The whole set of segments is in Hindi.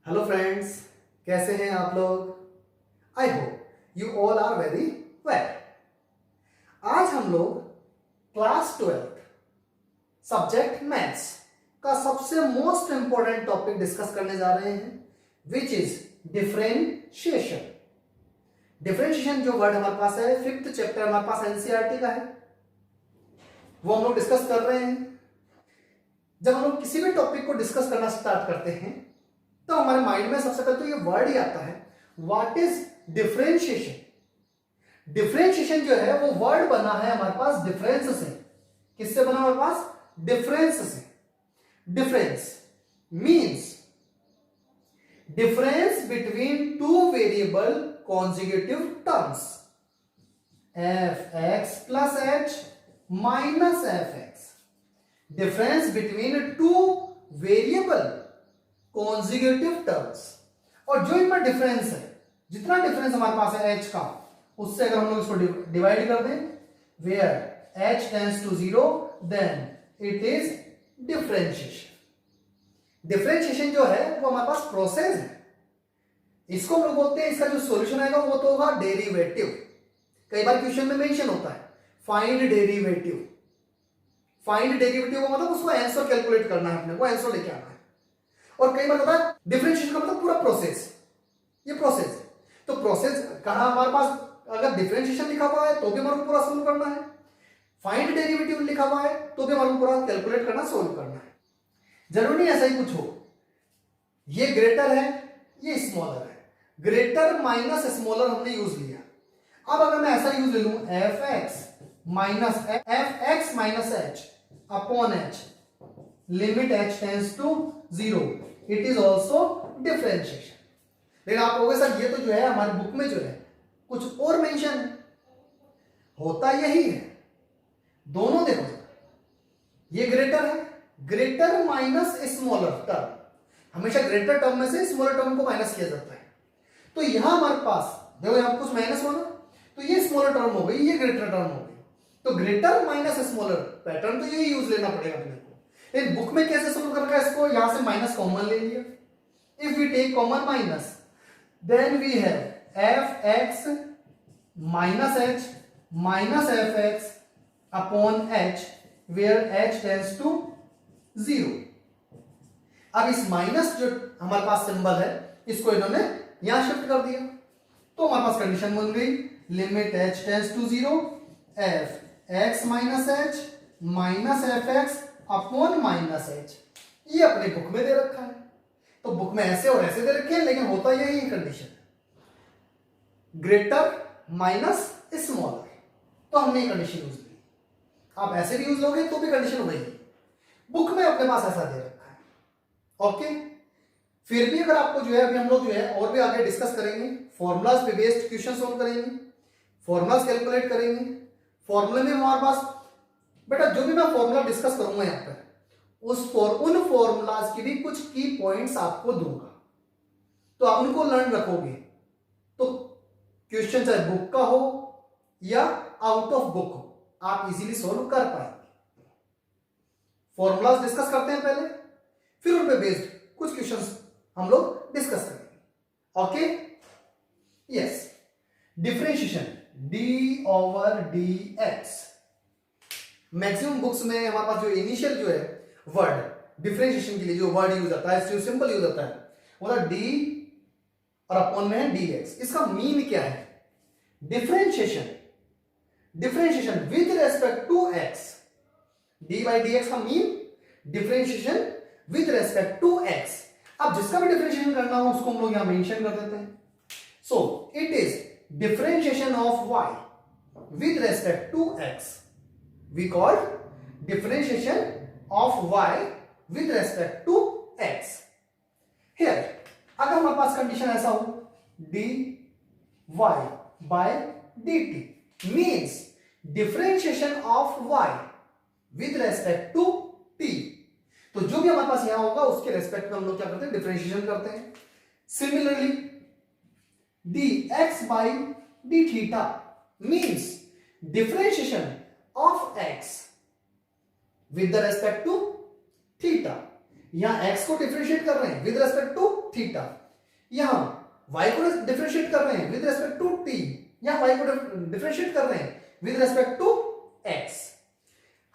हेलो फ्रेंड्स, कैसे हैं आप लोग। I hope you all are very well. आज हम लोग क्लास 12 सब्जेक्ट मैथ्स का सबसे मोस्ट इंपॉर्टेंट टॉपिक डिस्कस करने जा रहे हैं, विच इज डिफरेंशिएशन। डिफरेंशिएशन जो वर्ड हमारे पास है, 5th चैप्टर हमारे पास एनसीईआरटी का है, वो हम लोग डिस्कस कर रहे हैं। जब हम लोग किसी भी टॉपिक को डिस्कस करना स्टार्ट करते हैं तो हमारे माइंड में सबसे पहले तो ये वर्ड ही आता है, व्हाट इज डिफरेंशिएशन। डिफरेंशिएशन जो है वो वर्ड बना है हमारे पास डिफरेंस से। किससे बना हमारे पास? डिफरेंस से। Difference means difference between two variable conjugative terms, F x plus H minus f x. Difference between two variable conjugative terms. और जो इनमें डिफरेंस है, जितना डिफरेंस हमारे पास है एच का, उससे अगर हम लोग इसको डिवाइड कर दें, where h tends to 0 then it is differentiation. Differentiation जो है वो हमारे पास प्रोसेस है। इसको हम लोग बोलते हैं, इसका जो सॉल्यूशन आएगा वो तो होगा डेरिवेटिव। कई बार क्वेश्चन में मेंशन होता है फाइंड डेरिवेटिव। फाइंड डेरिवेटिव का मतलब उसको आंसर कैलकुलेट करना है, अपने को आंसर लेके आना है। और कई बार होता है डिफरेंशिएशन का मतलब पूरा प्रोसेस, ये प्रोसेस है। तो प्रोसेस कहां हमारे पास, अगर डिफरेंशिएशन लिखा हुआ है तो भी हमारे को पूरा सोल्व करना है, फाइंड डेरिवेटिव लिखा हुआ है तो भी हमारे को पूरा कैलकुलेट करना, सोल्व करना है। जरूरी नहीं ऐसा ही कुछ हो। ये ग्रेटर है, ये स्मॉलर है, ग्रेटर माइनस स्मॉलर हमने यूज लिया। अब अगर मैं ऐसा यूज ले लूं, f x minus h upon h, limit h tends to 0, it is also differentiation. लेकिन आप लोगों के साथ ये तो जो है हमारी बुक में जो है कुछ और मेंशन है, होता यही है। दोनों देखो, ये ग्रेटर है, ग्रेटर माइनस स्मॉलर टर्म, हमेशा ग्रेटर टर्म में से स्मॉलर टर्म को माइनस किया जाता है। तो यहां हमारे पास देखो, यहां कुछ माइनस होना, तो ये स्मॉलर टर्म हो गई, ये ग्रेटर टर्म हो गई। तो ग्रेटर माइनस स्मॉलर पैटर्न तो यही यूज लेना पड़ेगा अपने को। लेकिन बुक में कैसे सोल्व करना है इसको, यहां से माइनस कॉमन ले लिया। If we take common minus, then we have f x minus h minus f x upon h, where h tends to 0। अब इस माइनस जो हमारे पास सिंबल है, इसको इन्होंने यहां शिफ्ट कर दिया, तो हमारे पास कंडीशन बन गई, limit h tends to 0, f x minus h minus f x upon minus h. ये अपने बुक में दे रखा है, तो बुक में ऐसे और ऐसे दे रखे हैं, लेकिन होता यही कंडीशन, ग्रेटर माइनस स्मॉलर। तो हमने ये कंडीशन यूज ली। आप ऐसे भी यूज लोगे तो भी कंडीशन वही, बुक में अपने पास ऐसा दे रखा है। ओके, फिर भी अगर आपको जो है, अभी हम लोग जो है और भी आगे डिस्कस करेंगे, फॉर्मूलाज पे बेस्ड क्वेश्चन सोल्व करेंगे, फॉर्मूलाज कैलकुलेट करेंगे। फॉर्मूले में हमारे पास बेटा जो भी मैं फॉर्मूला डिस्कस करूंगा यहां पर, उन फॉर्मूलाज की भी कुछ की पॉइंट्स आपको दूंगा, तो आप उनको लर्न रखोगे तो क्वेश्चन चाहे बुक का हो या आउट ऑफ बुक हो, आप इजीली सॉल्व कर पाएंगे। फॉर्मूलाज डिस्कस करते हैं पहले, फिर उन पे बेस्ड कुछ क्वेश्चंस हम लोग डिस्कस करेंगे। Okay, yes. Differentiation D over D x. Maximum books में हमारे पास जो इनिशियल जो है वर्ड डिफरेंशिएशन के लिए जो वर्ड यूज होता है, जो सिंपल यूज होता है, वो था डी और अपॉन में है डी एक्स। इसका मीन क्या है? Differentiation, differentiation with respect to x. D by d x का mean differentiation with respect to x. अब जिसका भी डिफरेंशिएशन करना हो उसको हम लोग यहां मेंशन कर देते हैं। सो it is differentiation of y with respect to x. We call differentiation of y with respect to x. Here, अगर हमारे पास कंडीशन ऐसा हो, dy by dt means differentiation of y with respect to t. तो जो भी हमारे पास यहां होगा उसके रेस्पेक्ट में हम लोग क्या करते हैं? डिफरेंशिएशन करते हैं। Similarly dx by d theta means differentiation of x with the respect to theta। यहां x को डिफरेंशिएट कर रहे हैं विद रेस्पेक्ट टू थीटा। यहां y को डिफरेंशिएट कर रहे हैं विद रेस्पेक्ट टू t, यहां y को डिफरेंशिएट कर रहे हैं विद रेस्पेक्ट टू x।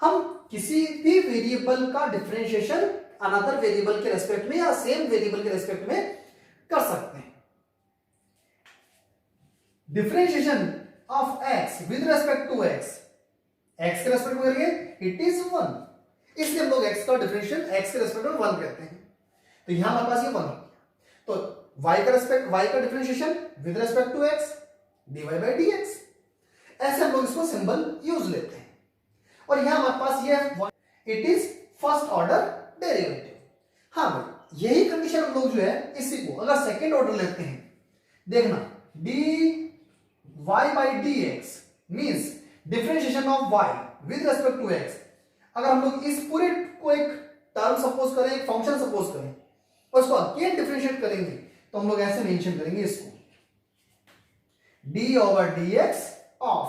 हम किसी भी वेरिएबल का डिफरेंशिएशन अनदर वेरिएबल के रेस्पेक्ट में या सेम वेरिएबल के रेस्पेक्ट में कर सकते हैं। Differentiation of x with respect to x के रेस्पेक्ट में करेंगे, इट इज 1, इसलिए हम लोग x का डिफरेंशियल x के रेस्पेक्ट में 1 कहते हैं। तो यहां हमारे पास ये 1 तो y का differentiation with respect to x dy by dx, ऐसे हम लोग इसको सिंबल यूज लेते हैं। और यहां हमारे पास ये it is first order derivative. हाँ भाई, यही कंडीशन हम लोग जो है इसी को अगर सेकेंड ऑर्डर लेते हैं, देखना dy by dx means differentiation of y with respect to x। अगर हम लोग इस पूरे को एक टर्म सपोज करें, एक फंक्शन सपोज करें और उसको अगेन डिफरेंशिएट करेंगे, तो हम लोग ऐसे मेंशन करेंगे इसको d over dx of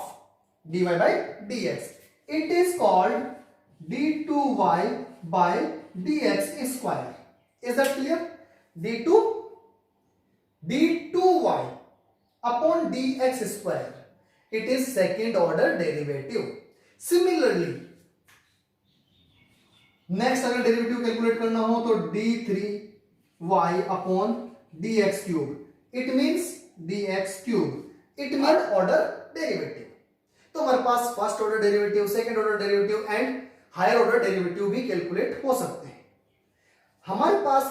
dy by dx, it is called d2y by dx square. Is that clear? d2y upon dx square, it is second order derivative. Similarly, next अगर डेरिवेटिव कैलकुलेट करना हो तो d3y upon dx cube, it means dx cube, it mean order derivative. तो हमारे पास first order derivative, second order derivative and higher order derivative भी कैलकुलेट हो सकते हैं। हमारे पास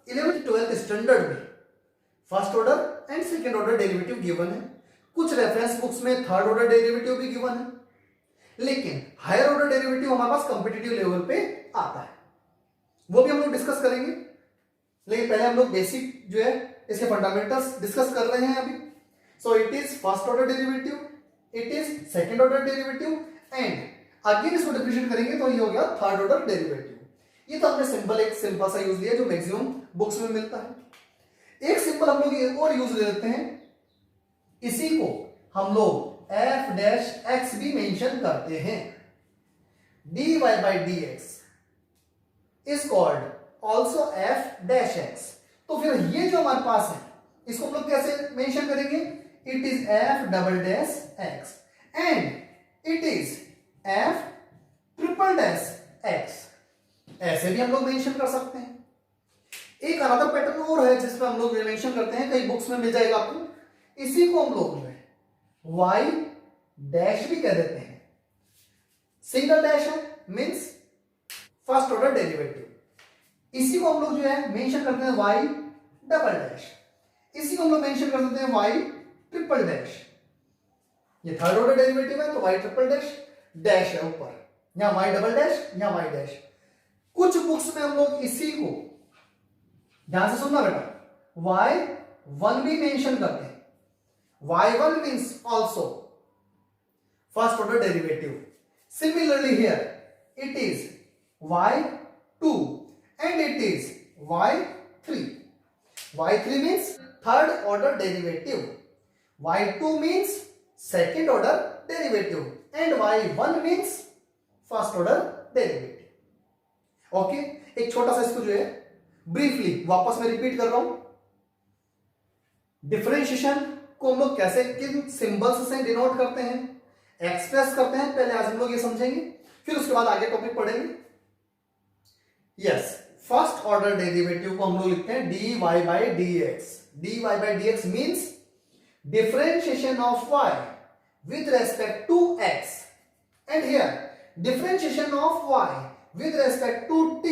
11th 12th स्टैंडर्ड में first order and second order derivative given है, कुछ रेफरेंस बुक्स में थर्ड ऑर्डर डेरिवेटिव भी गिवन है, लेकिन हायर ऑर्डर डेरिवेटिव हमारे पास कॉम्पिटिटिव लेवल पे आता है, वो भी हम लोग डिस्कस करेंगे। लेकिन पहले हम लोग बेसिक जो है इसके फंडामेंटल्स डिस्कस कर रहे हैं अभी। सो it is first order derivative, it is second order derivative and again इसको डिफरेंशिएट करेंगे तो ये हो गया थर्ड ऑर्डर डेरिवेटिव। ये तो हमने सिंपल एक सिंपल सा यूज लिया जो मैक्सिमम बुक्स में मिलता है। एक सिंपल हम लोग और यूज ले लेते हैं, इसी को हम लोग f डैश x भी मेंशन करते हैं। dy by dx is called also f dash x। तो फिर ये जो हमारे पास है इसको हम लोग कैसे मेंशन करेंगे, it is f double dash x and it is f triple dash x, ऐसे भी हम लोग मेंशन कर सकते हैं। एक अनदर पैटर्न और है जिसमें हम लोग मेंशन करते हैं, कई बुक्स में मिल जाएगा आपको, इसी को हम लोग जो है y डैश भी कह देते हैं। सिंगल डैश है मींस फर्स्ट ऑर्डर डेरिवेटिव, इसी को हम लोग जो है मेंशन करते हैं y डबल डैश, इसी को हम लोग मेंशन कर देते हैं y ट्रिपल डैश। ये थर्ड ऑर्डर डेरिवेटिव है तो y ट्रिपल डैश डैश है ऊपर, यहां y डबल डैश, यहां y डैश। कुछ बुक्स में हम लोग इसी को, ध्यान से सुनना बेटा, y1 भी मेंशन करते हैं। y1 means also first order derivative. Similarly here it is y2 and it is y3. y3 means third order derivative, y2 means second order derivative and y1 means first order derivative. Okay, एक छोटा सा इसको जो है ब्रीफली वापस मैं रिपीट कर रहा हूं। डिफरेंशिएशन को हम लोग कैसे किन सिंबल्स से डिनोट करते हैं, एक्सप्रेस करते हैं, पहले आज हम लोग ये समझेंगे, फिर उसके बाद आगे टॉपिक पढ़ेंगे। यस, फर्स्ट ऑर्डर डेरिवेटिव को हम लोग लिखते हैं dy by dx। dy by dx means differentiation of y with respect to x and here differentiation of y with respect to t,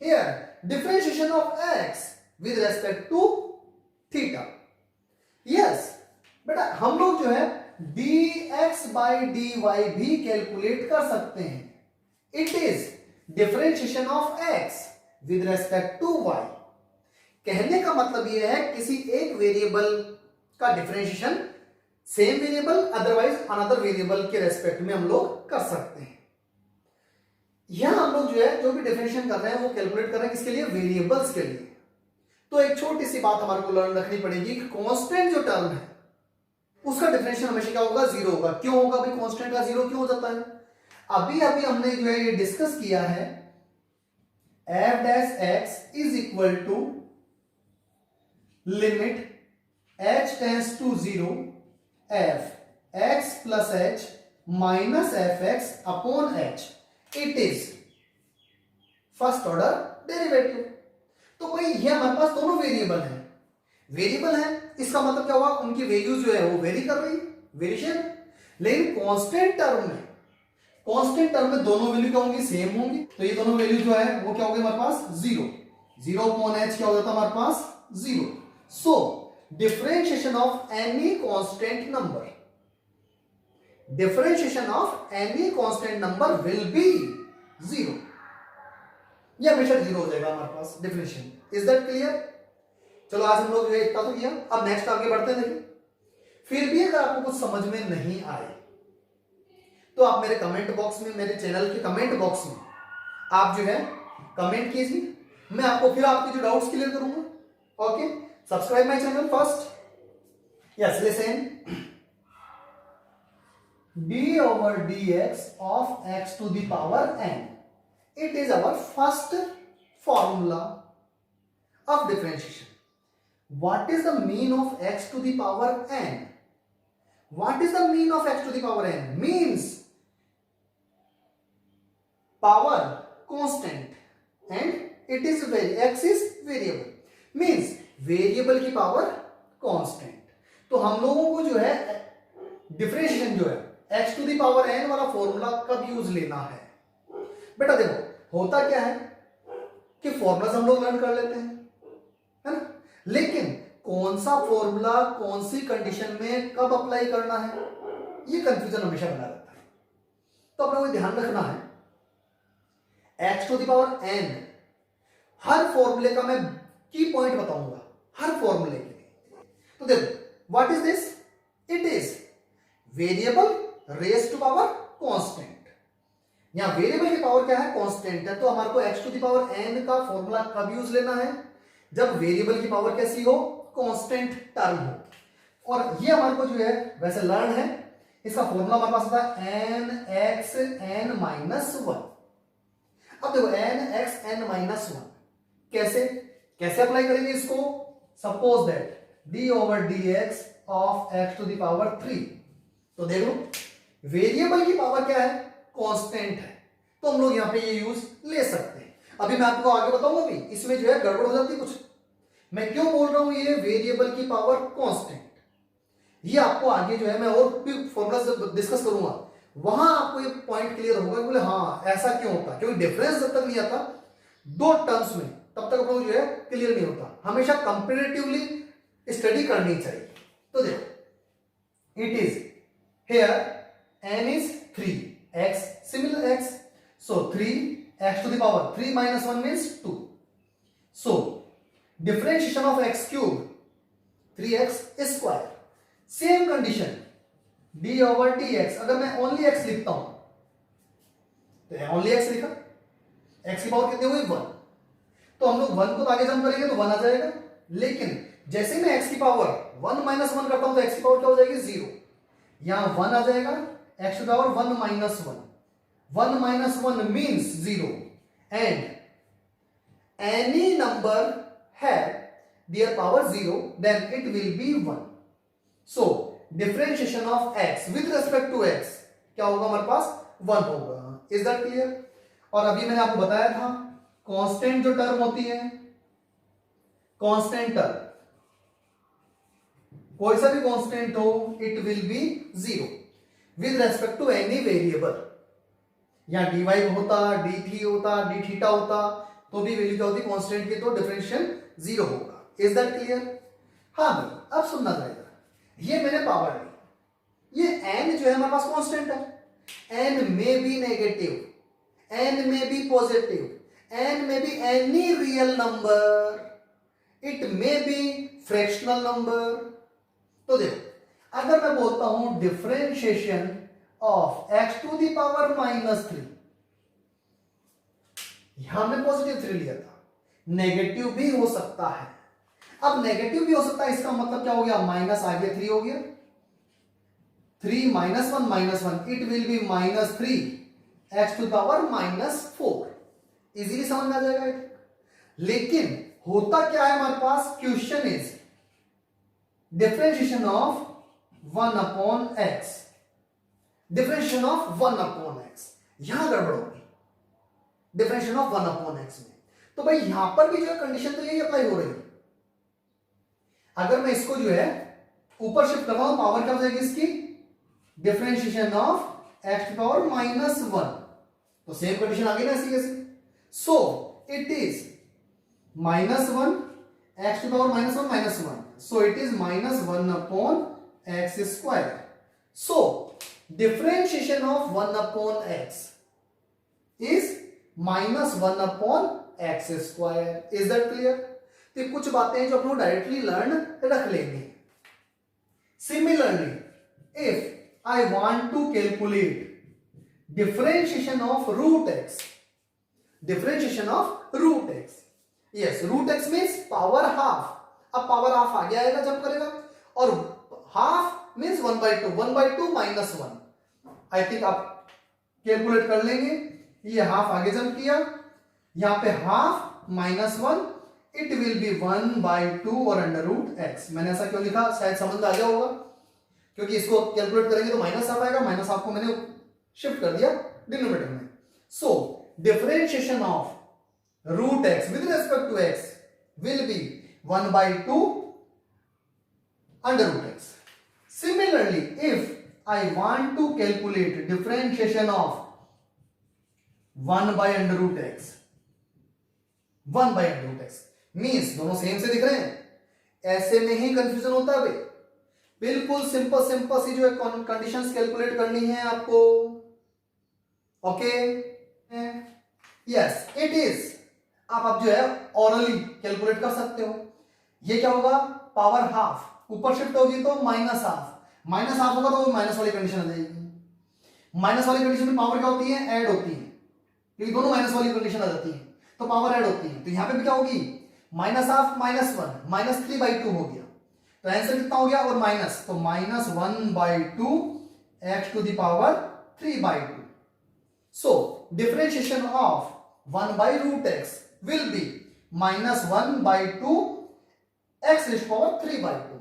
here differentiation of x with respect to theta। Yes बेटा, हम लोग जो है dx by dy भी कैलकुलेट कर सकते हैं। It is differentiation of x with respect to y। कहने का मतलब यह है किसी एक वेरिएबल का differentiation same variable otherwise another variable के रेस्पेक्ट में हम लोग कर सकते हैं। यहां हम लोग जो है जो भी डिफरेंशिएशन कर रहे हैं वो कैलकुलेट कर रहे हैं किसके लिए, वेरिएबल्स के लिए। तो एक छोटी सी बात हमारे को लर्न रखनी पड़ेगी कि कांस्टेंट जो टर्म है उसका डिफरेंशियल हमेशा क्या होगा, जीरो होगा। क्यों होगा भाई, कांस्टेंट का जीरो क्यों हो जाता है? अभी अभी हमने जो है ये डिस्कस किया है f dash x is equal to limit h tends to 0 f x plus h minus f x upon h, it is first order derivative. तो भाई ये हमारे पास दोनों वेरिएबल हैं, वेरिएबल है इसका मतलब क्या हुआ, उनकी वैल्यू जो है वो वेरी कर रही, वेरिएशन। लेकिन कांस्टेंट टर्म में दोनों वैल्यू क्या होंगी, सेम होंगी। तो ये दोनों वैल्यू जो है वो क्या होगी हमारे पास, जीरो। जीरो अपॉन एच क्या हो जाता है हमारे पास, zero. So differentiation of any constant number, differentiation of any constant number will be zero. ये हमेशा जीरो हो जाएगा हमारे पास डिफरेंशिएशन। Is that clear? चलो आज हम लोग इतना तो किया, अब नेक्स्ट आगे बढ़ते हैं। देखिए फिर भी अगर आपको कुछ समझ में नहीं आए तो आप मेरे कमेंट बॉक्स में, मेरे चैनल के कमेंट बॉक्स में आप जो है कमेंट कीजिए, मैं आपको फिर आपके जो डाउट्स क्लियर करूंगा। Okay, subscribe my channel first. Yes, listen, d over dx of x to the power n, it is our first formula of differentiation. What is the mean of x to the power n? What is the mean of x to the power n? Means power constant and it is x is variable, means variable की power constant। तो हम लोगों को जो है डिफरेंशिएशन जो है x to the power n वाला फॉर्मूला कब यूज लेना है। बेटा देखो होता क्या है कि फॉर्मूलाज हम लोग लर्न कर लेते हैं, है ना, लेकिन कौन सा फॉर्मूला कौन सी कंडीशन में कब अप्लाई करना है ये कंफ्यूजन हमेशा बना रहता है। तो अपने को ध्यान रखना है x to the power n, हर फॉर्मूले का मैं की पॉइंट बताऊंगा हर फॉर्मूले के लिए। तो देखो what is this, it is variable raise to power constant. यहां वेरिएबल की पावर क्या है, कांस्टेंट है। तो हमारे को x to the power n का फॉर्मूला कब यूज लेना है, जब वेरिएबल की पावर कैसी हो, कांस्टेंट टर्म हो। और ये हमारे को जो है वैसे लर्न है, इसका फॉर्मूला हमारे पास होता है nx n माइनस 1। अब देखो nx n माइनस 1 कैसे कैसे अप्लाई करेंगे इसको, suppose that d over dx of x to the power 3। तो देखो वेरिएबल की पावर क्या है, कांस्टेंट है, तो हम लोग यहां पे ये यूज ले सकते हैं। अभी मैं आपको आगे बताऊंगा, भी इसमें जो है गड़बड़ हो जाती है कुछ। मैं क्यों बोल रहा हूं ये वेरिएबल की पावर कांस्टेंट, ये आपको आगे जो है मैं और भी फॉर्मूला डिस्कस करूंगा, वहां आपको ये पॉइंट क्लियर होगा, बोले हाँ ऐसा क्यों होता है। क्योंकि डिफरेंस जब तक नहीं आता दो टर्म्स में तब तक आपको जो है क्लियर नहीं होता, हमेशा कंपैरेटिवली स्टडी करनी चाहिए। तो देखो it is here n is 3, x similar x, so 3 x to the power 3 minus 1 means 2, so differentiation of x cube 3x square, same condition d over dx। अगर मैं only x लिखता हूं तो only x लिखा, x की पावर कितनी हुई 1, तो हम लोग 1 को तो आगे जम करेंगे तो 1 आ जाएगा। लेकिन जैसे मैं x की पावर 1 माइनस 1 करता हूं तो x की पावर क्या हो जाएगी, 0। यहां 1 आ जाएगा, x to power 1 minus 1, 1 minus 1 means 0 and any number है their power 0 then it will be 1। So differentiation of x with respect to x क्या होगा हमारे पास, 1 होगा। Is that clear? और अभी मैंने आपको बताया था कांस्टेंट जो टर्म होती है, कांस्टेंट टर्म कोई सा भी कांस्टेंट हो it will be 0 with respect to any variable. यहां dy होता, d3 होता, d थीटा होता, तो भी वैल्यू क्या होती कांस्टेंट की, तो डिफरेंशियल 0 होगा। Is that clear? हाँ भाई, अब सुनना जाएगा, ये मैंने पावर ली, ये n जो है हमारे पास कांस्टेंट है, n may be negative, n may be positive, n may be any real number, it may be fractional number. तो देखो अगर मैं बोलता हूं differentiation of x to the power minus 3, यहां में पॉजिटिव 3 लिया था, नेगेटिव भी हो सकता है। अब नेगेटिव भी हो सकता है, इसका मतलब क्या हो गया, माइनस आगे 3 हो गया, 3 minus 1 minus 1, it will be minus 3 x to power minus 4। Easily समझ में आ जाएगा। लेकिन होता क्या है हमारे पास, question is differentiation of 1 upon x, differentiation of 1 upon x, यहां गड़बड़ होगी डिफरेंशिएशन ऑफ 1 अपॉन एक्स में। तो भाई यहां पर भी जो है कंडीशन तो यही अप्लाई हो रही है। अगर मैं इसको जो है ऊपर शिफ्ट कर रहा हूं, पावर क्या हो जाएगी इसकी, डिफरेंशिएशन ऑफ एक्स पावर -1, तो सेम कंडीशन आ गई ना ऐसी कैसे। So it is -1 x to power -1 -1, so it is -1 upon x square. So differentiation of 1 upon x is -1 upon x square. Is that clear? तो कुछ बातें जो अपन डायरेक्टली लर्न रख लेंगे। Similarly, if I want to calculate differentiation of root x, differentiation of root x, yes, root x means power half. अब पावर हाफ आगे आएगा जब करेगा, और हाफ मीन्स 1/2, 1/2 -1। आई थिंक आप कैलकुलेट कर लेंगे। ये हाफ आगे जब किया, यहां पे हाफ -1, इट विल बी 1/2 और अंडर रूट एक्स। मैंने ऐसा क्यों लिखा, शायद समझ आ गया होगा, क्योंकि इसको कैलकुलेट करेंगे तो माइनस हाफ आएगा, माइनस हाफ को मैंने शिफ्ट कर दिया डिनोमिनेटर में। So differentiation of root x with respect to x will be 1/2 under root x. Similarly, if I want to calculate differentiation of 1 by under root x, 1 by under root x means दोनों सेम से दिख रहे हैं, ऐसे में ही कंफ्यूजन होता है भाई। बिल्कुल सिंपल सिंपल सी जो है कंडीशंस कैलकुलेट करनी है आपको। Okay, yes it is. आप जो है ऑरली कैलकुलेट कर सकते हो। ये क्या होगा, पावर हाफ ऊपर शिफ्ट होगी तो माइनस हाफ होगा तो माइनस वाली कंडीशन आ जाएगी। माइनस वाली कंडीशन में पावर क्या होती है, ऐड होती है, क्योंकि दोनों माइनस वाली कंडीशन आ जाती है तो पावर ऐड होती है। तो यहां पे भी क्या होगी, -1 -1 -3/2 हो गया। तो आंसर कितना हो गया, और माइनस, तो -1/2 x to the power 3/2। So differentiation of 1 by root x will be -1/2 x raised to power 3/2।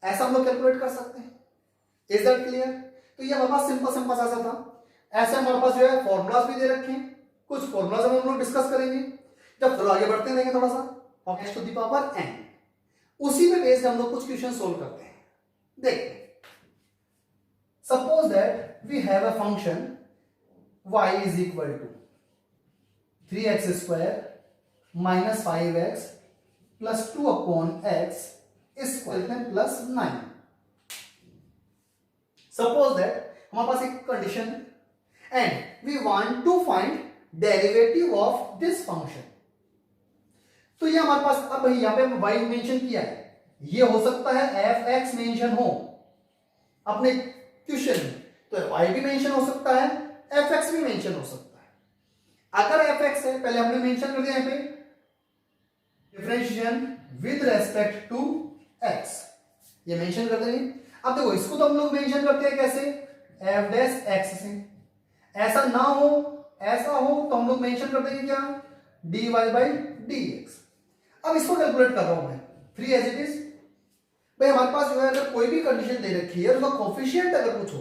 ऐसा हम लोग कैलकुलेट कर सकते हैं। Is that clear? तो ये हमारे पास सिंपल ऐसा था। ऐसे हमारे पास जो है फॉर्मूलाज भी दे रखे हैं, कुछ फॉर्मूलाज हम लोग डिस्कस करेंगे जब थोड़ा आगे बढ़ते रहेंगे थोड़ा सा, x to the power n। उसी में बेस्ड हम लोग कुछ क्वेश्चन सोल्व करते हैं। देखिए, suppose that we have a function y is equal to 3x square minus 5x plus 2 upon x square plus 9। Suppose that हमारे पास एक कंडीशन है and we want to find derivative of this function। तो ये हमारे पास, अब यहां पे y मेंशन किया है, ये हो सकता है fx मेंशन हो अपने क्वेश्चन में, तो y भी मेंशन हो सकता है, fx भी मेंशन हो सकता है। अगर fx है, पहले हमने मेंशन कर दिया यहां पे differentiation with respect to x, ये मेंशन कर देंगे। अब देखो, इसको तो हम लोग मेंशन करते हैं कैसे, f डैश x से। ऐसा ना हो, ऐसा हो तो हम लोग मेंशन कर देंगे क्या, dy by dx। अब इसको कैलकुलेट कर रहा हूं मैं, फ्री एज इट इज। भाई हमारे पास जो है अगर कोई भी कंडीशन दे रखी है, उसका कोफिशिएंट अगर कुछ हो,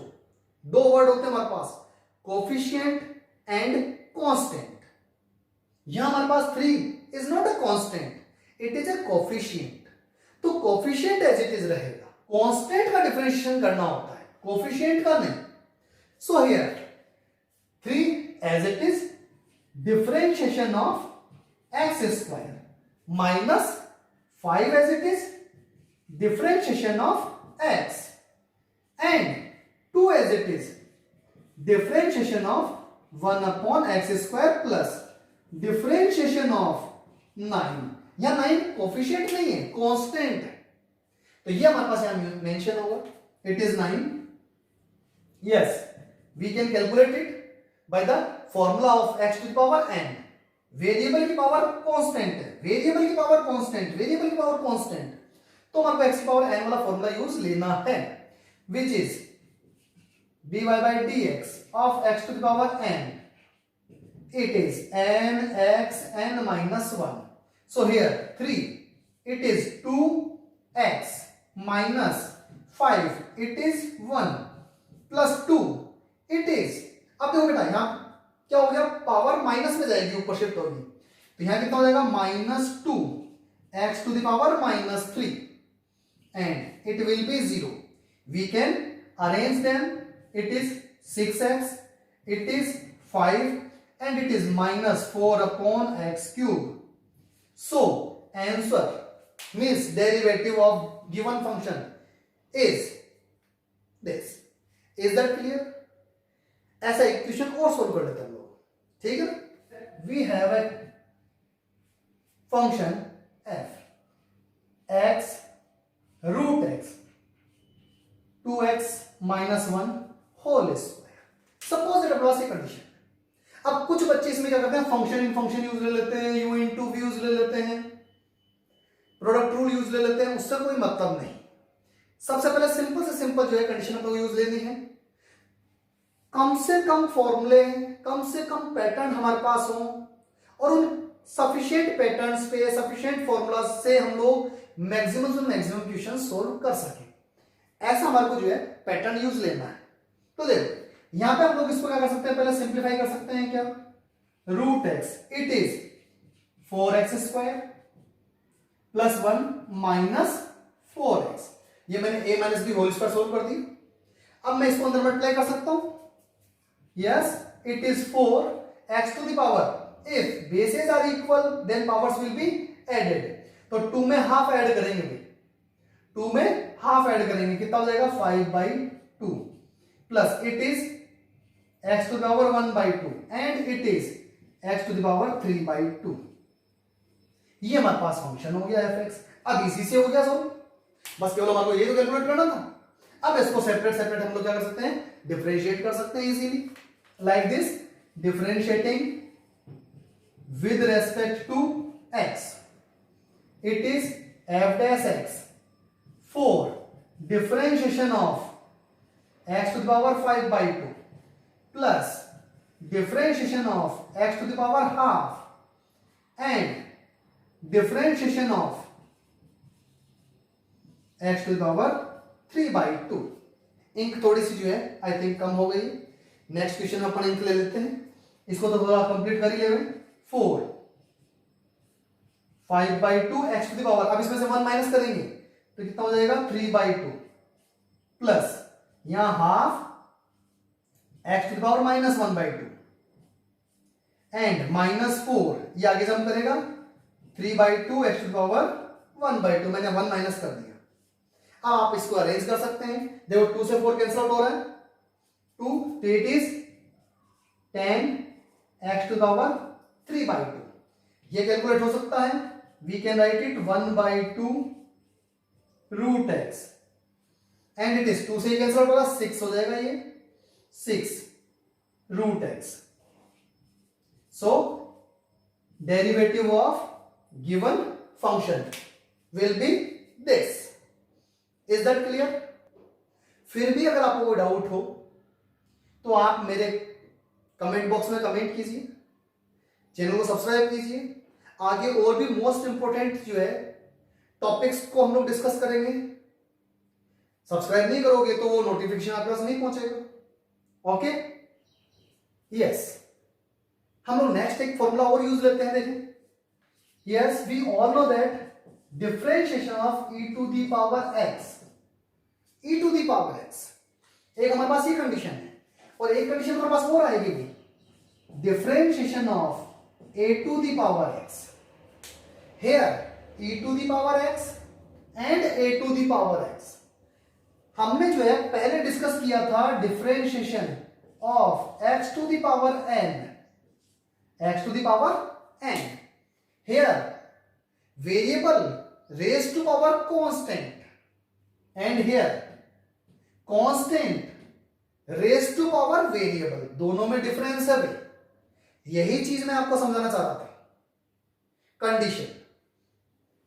दो वर्ड होते हैं हमारे पास, कोफिशिएंट एंड कांस्टेंट। यहां हमारे पास 3 is not a constant, it is a coefficient. तो कोफिशिएंट एज इट इज रहेगा, कांस्टेंट का डिफरेंशिएशन करना होता है, कोफिशिएंट का नहीं। So here 3 as it is, differentiation of x square minus 5 as it is, differentiation of x, and 2 as it is, differentiation of 1 upon x square plus differentiation of 9। या 9 कोफिशिएंट नहीं है, कांस्टेंट है, तो ये हमारे पास यहां मेंशन होगा, it is 9। Yes, we can calculate it by the formula of x to the power n। Variable की पावर कांस्टेंट है, वेरिएबल की पावर कांस्टेंट, वेरिएबल की पावर कांस्टेंट, तो हमारे को x की पावर n वाला फॉर्मूला यूज लेना है, which is dy by dx of x to the power n, it is nxn minus 1। so here 3, it is 2x minus 5 it is 1 plus 2 it is, अब देखो बेटा यहां क्या हो गया, पावर माइनस में जाएगी, ऊपर शिफ्ट होगी, तो यहां कितना हो जाएगा -2 x to the power -3 and it will be 0. We can arrange them. It is 6x, it is 5 and it is -4 upon x cube. So answer means derivative of given function is this. Is that clear? ऐसा इक्वेशन और सोल्व कर लेते हैं हम लोग, ठीक है ना। We have a function f x root x 2x minus 1 whole square. Suppose it applies a condition. अब कुछ बच्चे इसमें क्या करते हैं, फंक्शन इन फंक्शन यूज ले लेते हैं, यू इन टू यूज ले लेते हैं, प्रोडक्ट रूल यूज ले लेते हैं, उससे कोई मतलब नहीं। सबसे पहले सिंपल से सिंपल जो है कंडीशन आपको यूज लेनी है, कम से कम फॉर्मूले, कम से कम पैटर्न हमारे पास हो और उन सफिशिएंट पैटर्न्स पे, सफिशिएंट फॉर्मूला से हम लोग मैक्सिमम से मैक्सिमम क्वेश्चन सोल्व कर सके, ऐसा हमारे को जो है पैटर्न यूज लेना है। तो देखो यहां पे हम लोग इसको क्या कर सकते हैं, पहले सिंप्लीफाई कर सकते हैं क्या, root x it is 4x² plus 1 minus 4x, ये मैंने a minus b whole square solve कर दी। अब मैं इसको अंदर मल्टीप्लाई कर सकता हूं, yes it is 4x to the power, if bases are equal then powers will be added, तो 2 में हाफ ऐड करेंगे भाई, 2 में हाफ ऐड करेंगे, कितना हो जाएगा 5/2 plus it is x to the power 1/2 and it is x to the power 3/2। ये हमारे पास फंक्शन हो गया fx। अब इसी से हो गया सॉल्व, बस केवल हमारे को ये तो कैलकुलेट करना था। अब इसको सेपरेट सेपरेट हम लोग क्या कर सकते हैं, डिफरेंशिएट कर सकते हैं easily, like this, differentiating with respect to x, it is f dash x for differentiation of x to the power 5/2 plus differentiation of x to the power half and differentiation of x to the power 3/2। Ink थोड़ी सी जो है आई थिंक कम हो गई। नेक्स्ट क्वेश्चन अपन इंक ले लेते हैं, इसको तो थोड़ा कंप्लीट कर ही ले 4 5/2 x टू द पावर, अब इसमें से 1 माइनस करेंगे तो कितना हो जाएगा 3/2 प्लस यहां half x to the power -1/2 and -4, ये आगे जम करेगा 3/2 x टू द पावर 1/2, मैंने 1 माइनस कर दिया। अब आप इसको अरेंज कर सकते हैं, देखो 2 से 4 कैंसिल आउट हो रहा है, 2 तो it is 10 x to the power 3/2, ये कैलकुलेट हो सकता है, we can write it 1/2 root x and it is 2 से कैंसिल आउट होगा 6 हो जाएगा, ये 6 root x। So derivative of given function will be this. Is that clear? फिर भी अगर आपको कोई डाउट हो तो आप मेरे कमेंट बॉक्स में कमेंट कीजिए, चैनल को सब्सक्राइब कीजिए, आगे और भी मोस्ट इंपोर्टेंट जो है टॉपिक्स को हम लोग डिस्कस करेंगे। सब्सक्राइब नहीं करोगे तो वो नोटिफिकेशन आपके पास नहीं पहुंचेगा। ओके, यस, हम लोग नेक्स्ट एक फॉर्मूला और यूज लेते हैं, देखें, yes we all know that differentiation of e to the power x, e to the power x, एक हमारे पास ये कंडीशन है और एक कंडीशन हमारे पास और आएगी भी, differentiation of a to the power x, here e to the power x and a to the power x, हमने जो है पहले डिस्कस किया था differentiation of x to the power n, x to the power n, here variable raised to power constant and here constant raised to power variable, दोनों में डिफरेंस है भाई, यही चीज मैं आपको समझाना चाह रहा था। Condition,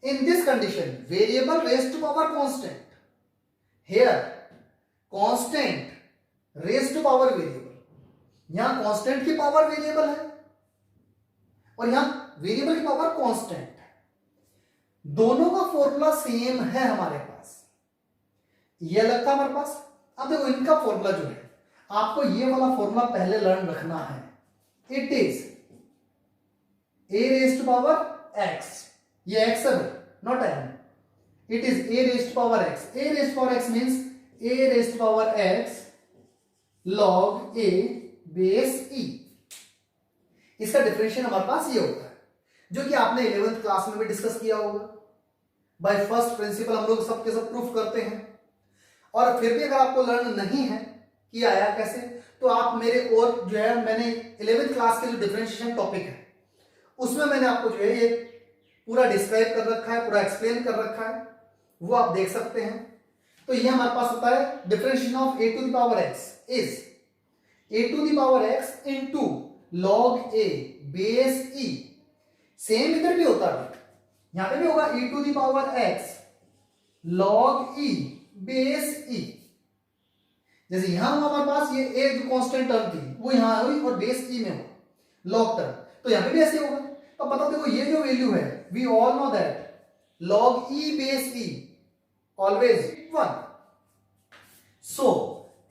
in this condition variable raised to power constant, here constant raised to power variable, यहां कांस्टेंट की पावर वेरिएबल है और यहां वेरिएबल की पावर कांस्टेंट है, दोनों का फॉर्मूला सेम है हमारे पास, ये अलग था हमारे पास। अब देखो इनका फॉर्मूला जो है, आपको ये वाला फॉर्मूला पहले लर्न रखना है। It is a raised to power x, ये x है not m, it is a raised to power x, a raised to power x means a raised to power x log a base e। इसका डिफरेंशिएशन हमारे पास ये होता है, जो कि आपने 11th क्लास में भी डिस्कस किया होगा। बाय फर्स्ट प्रिंसिपल हम लोग सबके सब प्रूफ करते हैं। और फिर भी अगर आपको लर्न नहीं है कि आया कैसे, तो आप मेरे और जो है मैंने 11th क्लास के जो डिफरेंशिएशन टॉपिक है उसमें मैंने आपको जो है ये पूरा डिस्क्राइब कर रखा है, पूरा एक्सप्लेन कर रखा है, वो आप देख सकते हैं। तो ये हमारे पास होता है differentiation of a to the power x is a to the power x into log a base e। Same इधर भी होता है, यहां पे भी होगा e to the power x log e base e। जैसे यहां हमारे पास ये a जो कांस्टेंट टर्म थी वो यहां हुई और बेस e में हो लॉग टर्म, तो यहां पे भी ऐसे होगा। तो पता देखो ये जो वैल्यू है, we all know that log e base e always 1, so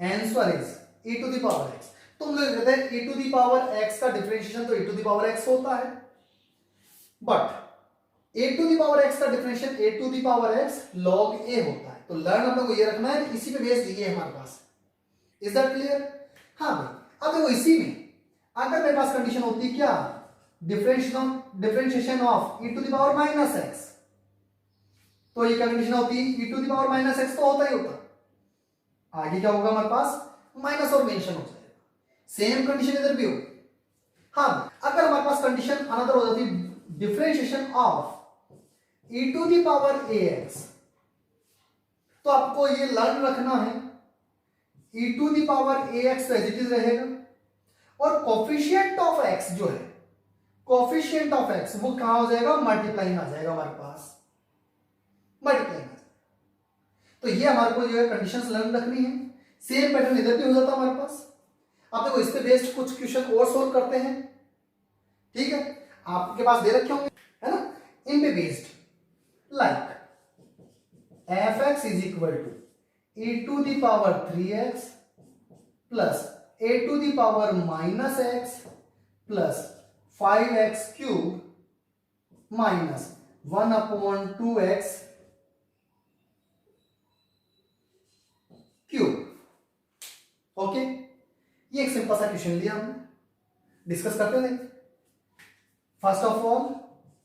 answer is e to the power x। तुम लोग कहते हैं e to the power x का डिफरेंशिएशन तो e to the power x होता है, but a to the power x का differentiation a to the power x log a होता है। तो लर्न हम लोग को ये रखना है, इसी पे बेस ये है हमारे पास। Is that clear? हाँ भाई। अब देखो इसी में अगर मेरे पास कंडीशन होती क्या, differentiation of e to the power minus x, तो ये कंडीशन होती e to the power minus x तो होता ही होता। आगे क्या होगा हमारे पास, माइनस और मेंशन हो जाएगा। सेम कंडीशन इधर भी होगी। हाँ, अगर हमारे पास कंडीशन अनदर हो जाती differentiation of e to the power ax, तो आपको ये लर्न रखना है e to the power ax तो एज इट इज रहेगा, और कोफिशिएंट ऑफ x जो है, कोफिशिएंट ऑफ x वो कहां हो जाएगा, मल्टीप्लाइंग आ जाएगा हमारे पास, मल्टीप्लाइंग। तो ये हमारे को जो है कंडीशंस लर्न रखनी है। सेम पैटर्न इधर भी हो जाता हमारे पास। अब देखो इस पे बेस्ड कुछ क्वेश्चन और सोल्व करते हैं, ठीक है, आपके पास दे रखे होंगे है ना, इन पे based like fx is equal to e to the power 3x plus a to the power minus x plus 5x cube minus 1/2x cube. Okay, ये एक सिंपल सा क्वेश्चन लिया हमने, डिस्कस करते हैं। First of all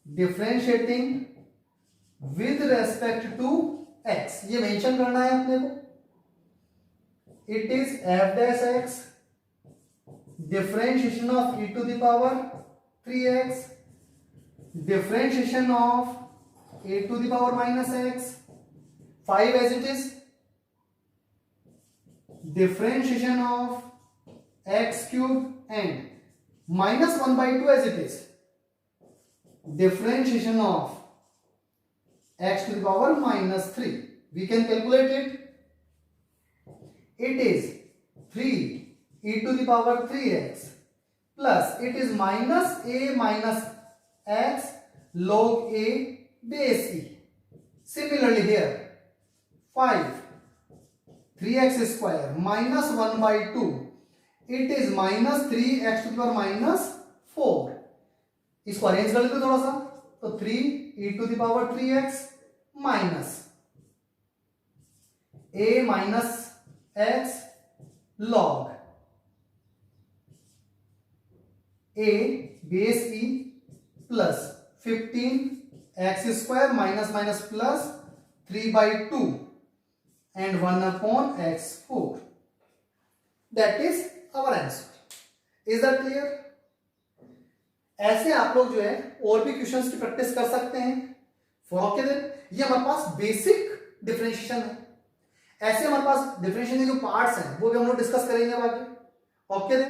differentiating with respect to x, ये मेंशन करना है अपने को। It is f dash x differentiation of e to the power 3x differentiation of a to the power minus x 5 as it is differentiation of x cube and minus 1/2 as it is differentiation of x to the power minus 3. We can calculate it. It is 3 e to the power 3x plus it is minus a minus x log a base e. Similarly here 5 3x square minus 1/2, it is minus 3x to the power minus 4। इसको अरेंज कर लेते थोड़ा सा, तो 3 e to the power 3x minus a minus x log a base e plus 15x square minus minus plus 3/2 and 1/x4। That is our answer. Is that clear? ऐसे आप लोग जो है और भी क्वेश्चंस की प्रैक्टिस कर सकते हैं। फॉर के दिन ये हमारे पास बेसिक डिफरेंशिएशन है। ऐसे हमारे पास डिफरेंशिएशन के जो पार्ट्स हैं वो भी हम लोग डिस्कस करेंगे आगे। ओके।